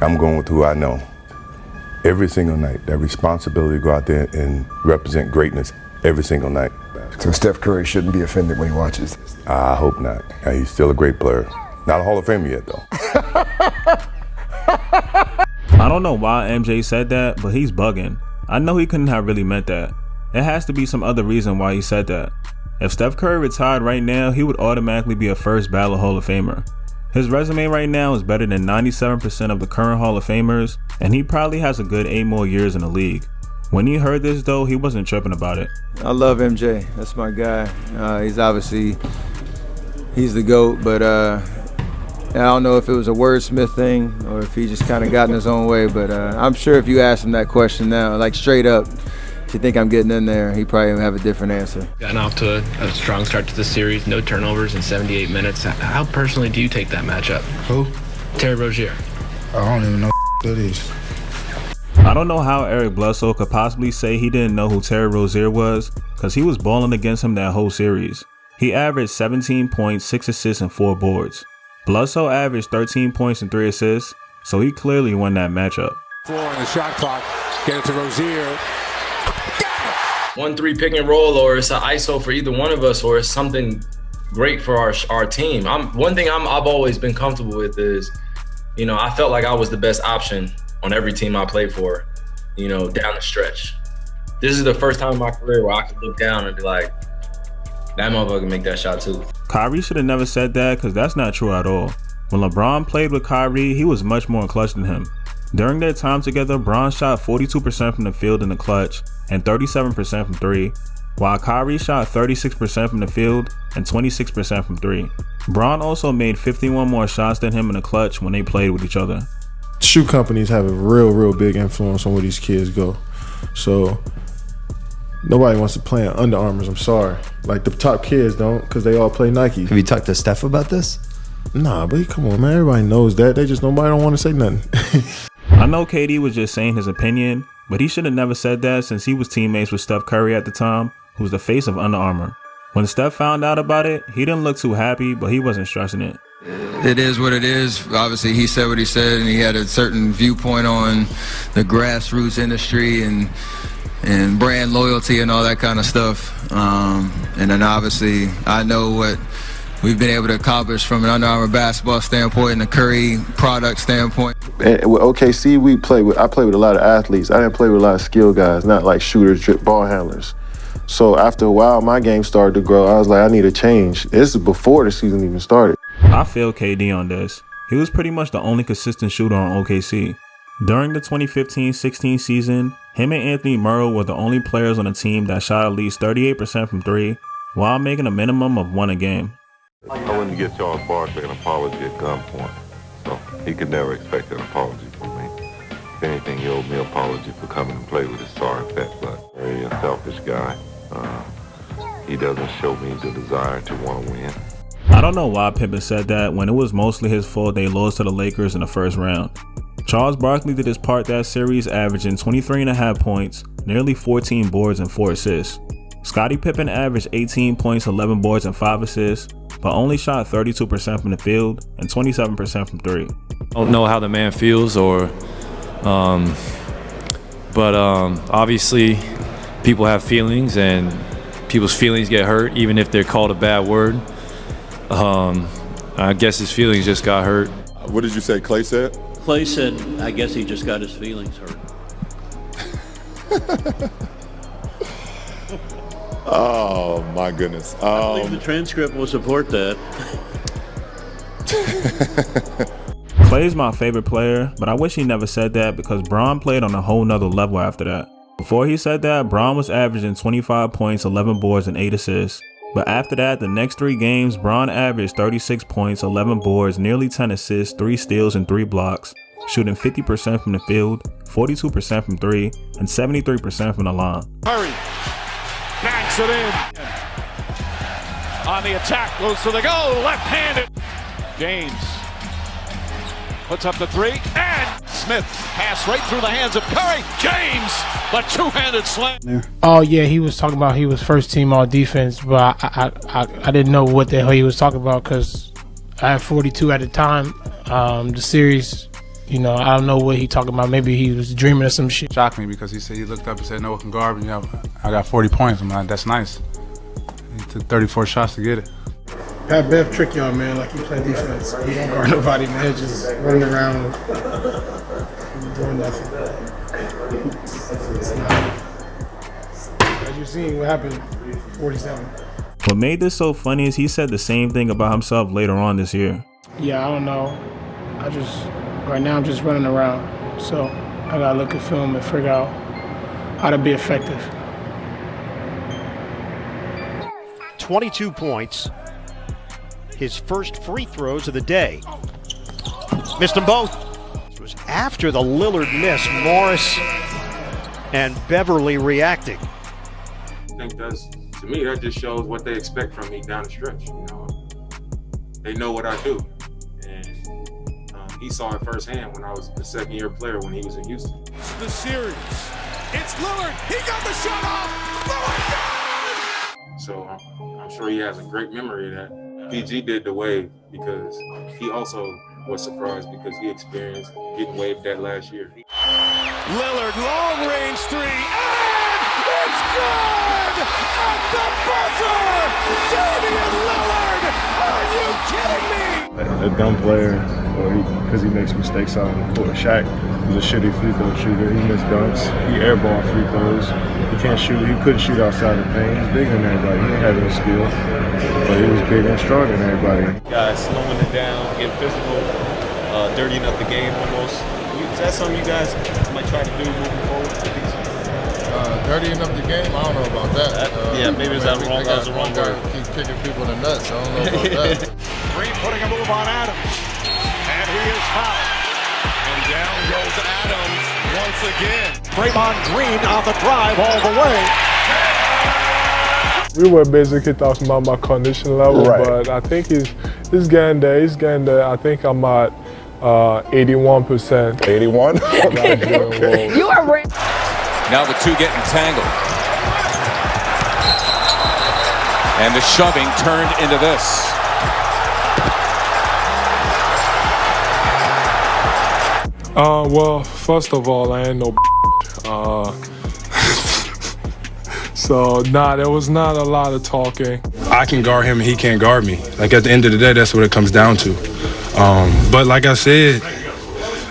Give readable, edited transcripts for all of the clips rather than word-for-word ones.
I'm going with who I know. Every single night, that responsibility to go out there and represent greatness every single night. So Steph Curry shouldn't be offended when he watches this? I hope not. He's still a great player. Not a Hall of Famer yet, though. I don't know why MJ said that, but he's bugging. I know he couldn't have really meant that. There has to be some other reason why he said that. If Steph Curry retired right now, he would automatically be a first ballot Hall of Famer. His resume right now is better than 97% of the current Hall of Famers, and he probably has a good 8 more years in the league. When he heard this though, he wasn't tripping about it. I love MJ. That's my guy. He's the GOAT, but I don't know if it was a wordsmith thing or if he just kind of got in his own way, but I'm sure if you ask him that question now, like straight up, if you think I'm getting in there, he probably would have a different answer. Gotten off to a strong start to the series, no turnovers in 78 minutes. How personally do you take that matchup? Who? Terry Rozier. I don't even know who that is. I don't know how Eric Bledsoe could possibly say he didn't know who Terry Rozier was, because he was balling against him that whole series. He averaged 17 points, 6 assists, and 4 boards. Bledsoe averaged 13 points and 3 assists, so he clearly won that matchup. 4 on the shot clock. Get it to Rozier. 1-3 pick and roll, or it's an ISO for either one of us, or it's something great for our team. One thing I've always been comfortable with is, I felt like I was the best option on every team I played for, down the stretch. This is the first time in my career where I could look down and be like, that motherfucker can make that shot too. Kyrie should have never said that, because that's not true at all. When LeBron played with Kyrie, he was much more clutch than him. During their time together, Bron shot 42% from the field in the clutch and 37% from 3, while Kyrie shot 36% from the field and 26% from 3. Bron also made 51 more shots than him in the clutch when they played with each other. Shoe companies have a real big influence on where these kids go. So nobody wants to play in Under Armours, I'm sorry. Like the top kids don't, because they all play Nike. Have you talked to Steph about this? Nah, but come on, man. Everybody knows that. Nobody don't want to say nothing. I know KD was just saying his opinion, but he should have never said that since he was teammates with Steph Curry at the time, who was the face of Under Armour. When Steph found out about it, he didn't look too happy, but he wasn't stressing it. It is what it is. Obviously, he said what he said, and he had a certain viewpoint on the grassroots industry and brand loyalty and all that kind of stuff. And then obviously, I know what we've been able to accomplish from an Under Armour basketball standpoint and a Curry product standpoint. And with OKC, I play with a lot of athletes. I didn't play with a lot of skill guys, not like shooters, ball handlers. So after a while, my game started to grow. I was like, I need a change. This is before the season even started. I feel KD on this. He was pretty much the only consistent shooter on OKC. During the 2015-16 season, him and Anthony Murrow were the only players on the team that shot at least 38% from 3, while making a minimum of 1 a game. I wouldn't get Charles Barkley an apology at gunpoint, so he could never expect an apology from me. If anything, he owed me an apology for coming and play with his sorry fat butt. Very selfish guy. He doesn't show me the desire to want to win. I don't know why Pippen said that when it was mostly his fault they lost to the Lakers in the first round. Charles Barkley did his part that series, averaging 23.5 points, nearly 14 boards and 4 assists. Scottie Pippen averaged 18 points, 11 boards and 5 assists, but only shot 32% from the field and 27% from 3. I don't know how the man feels, but obviously people have feelings and people's feelings get hurt even if they're called a bad word. I guess his feelings just got hurt. What did you say Clay said? Clay said, I guess he just got his feelings hurt. Oh my goodness. I believe the transcript will support that. Clay's my favorite player, but I wish he never said that because Bron played on a whole nother level after that. Before he said that, Bron was averaging 25 points, 11 boards, and 8 assists. But after that, the next 3 games, Bron averaged 36 points, 11 boards, nearly 10 assists, 3 steals, and 3 blocks, shooting 50% from the field, 42% from 3, and 73% from the line. Curry banks it in. On the attack, goes for the goal, left-handed. James puts up the 3, and Smith pass right through the hands of Curry. James, the two-handed slam. Oh yeah, he was talking about he was first team all defense, but I didn't know what the hell he was talking about because I had 42 at the time. The series You know, I don't know what he talking about. Maybe he was dreaming of some shit. Shocked me because he said he looked up and said, no one can guard me. I got 40 points. I'm like, that's nice. He took 34 shots to get it. Pat Bev trick y'all, man, like you play defense. You don't guard nobody, man, just running around doing nothing. It's not. As you've seen, what happened, 47. What made this so funny is he said the same thing about himself later on this year. Yeah, I don't know. Right now I'm just running around. So I gotta look at film and figure out how to be effective. 22 points. His first free throws of the day. Missed them both. It was after the Lillard miss. Morris and Beverly reacting. I think to me, that just shows what they expect from me down the stretch. You know, they know what I do. He saw it firsthand when I was a second-year player when he was in Houston. The series. It's Lillard. He got the shot off. Lillard! So I'm sure he has a great memory of that. PG did the wave because he also was surprised because he experienced getting waved that last year. Lillard, long-range three, and it's good! At the buzzer! Damian Lillard! Are you kidding me? A dumb player, or because he makes mistakes out on the court. Shaq was a shitty free throw shooter. He missed dunks. He airballed free throws. He can't shoot. He couldn't shoot outside the paint. He's bigger than everybody. He didn't have any skill, but he was bigger and stronger than everybody. Guys slowing it down, getting physical, dirtying up the game almost. Is that something you guys might try to do moving forward? Dirtying up the game, I don't know about that. Yeah, maybe that was the wrong word. Keep kicking people in the nuts. I don't know about that. Green putting a move on Adams. And he is fouled. And down goes Adams once again. Draymond Green on the drive all the way. We were basically talking about my condition level, but I think he's getting there. He's getting there. I think I'm at 81%. 81? Okay. You are right. Now the two get entangled. And the shoving turned into this. Well, first of all, I ain't no so, there was not a lot of talking. I can guard him and he can't guard me. Like, at the end of the day, that's what it comes down to. But like I said,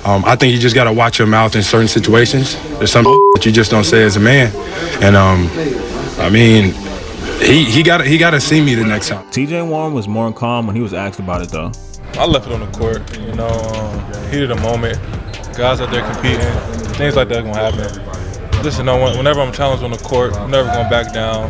I think you just got to watch your mouth in certain situations. There's some that you just don't say as a man. And, I mean, he got to see me the next time. TJ Warren was more calm when he was asked about it, though. I left it on the court, you know, heat of the moment. Guys out there competing, things like that are going to happen. Listen, whenever I'm challenged on the court, I'm never going to back down.